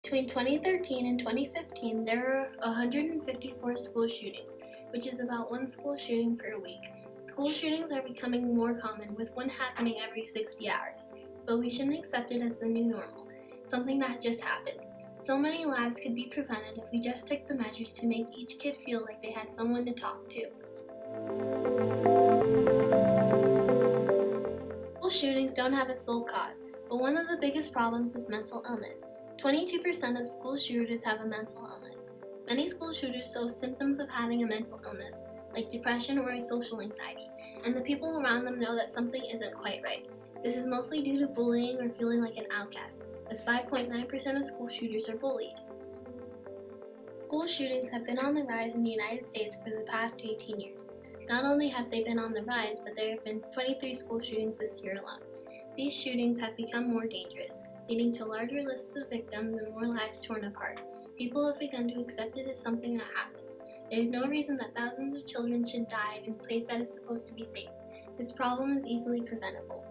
Between 2013 and 2015, there were 154 school shootings, which is about one school shooting per week. School shootings are becoming more common, with one happening every 60 hours, but we shouldn't accept it as the new normal, something that just happens. So many lives could be prevented if we just took the measures to make each kid feel like they had someone to talk to. School shootings don't have a sole cause, but one of the biggest problems is mental illness. 22% of school shooters have a mental illness. Many school shooters show symptoms of having a mental illness, like depression or social anxiety, and the people around them know that something isn't quite right. This is mostly due to bullying or feeling like an outcast, as 5.9% of school shooters are bullied. School shootings have been on the rise in the United States for the past 18 years. Not only have they been on the rise, but there have been 23 school shootings this year alone. These shootings have become more dangerous, leading to larger lists of victims and more lives torn apart. People have begun to accept it as something that happens. There is no reason that thousands of children should die in a place that is supposed to be safe. This problem is easily preventable.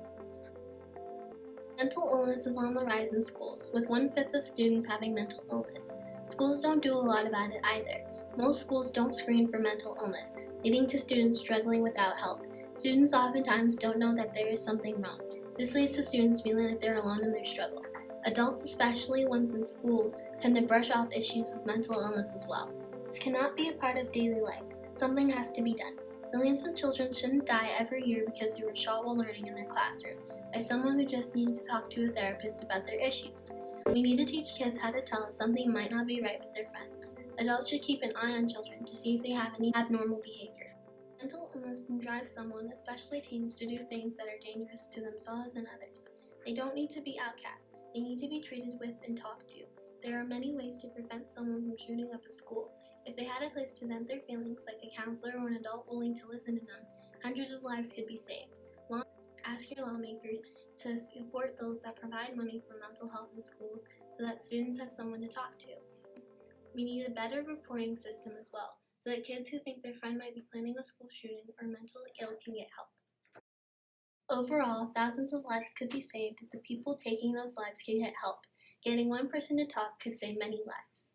Mental illness is on the rise in schools, with 1/5 of students having mental illness. Schools don't do a lot about it either. Most schools don't screen for mental illness, leading to students struggling without help. Students oftentimes don't know that there is something wrong. This leads to students feeling like they're alone in their struggle. Adults, especially ones in school, tend to brush off issues with mental illness as well. This cannot be a part of daily life. Something has to be done. Millions of children shouldn't die every year because they were shot while learning in their classroom by someone who just needed to talk to a therapist about their issues. We need to teach kids how to tell if something might not be right with their friends. Adults should keep an eye on children to see if they have any abnormal behavior. Mental illness can drive someone, especially teens, to do things that are dangerous to themselves and others. They don't need to be outcasts. They need to be treated with and talked to. There are many ways to prevent someone from shooting up a school. If they had a place to vent their feelings, like a counselor or an adult willing to listen to them, hundreds of lives could be saved. Ask your lawmakers to support bills that provide money for mental health in schools so that students have someone to talk to. We need a better reporting system as well, so that kids who think their friend might be planning a school shooting or mentally ill can get help. Overall, thousands of lives could be saved if the people taking those lives could get help. Getting one person to talk could save many lives.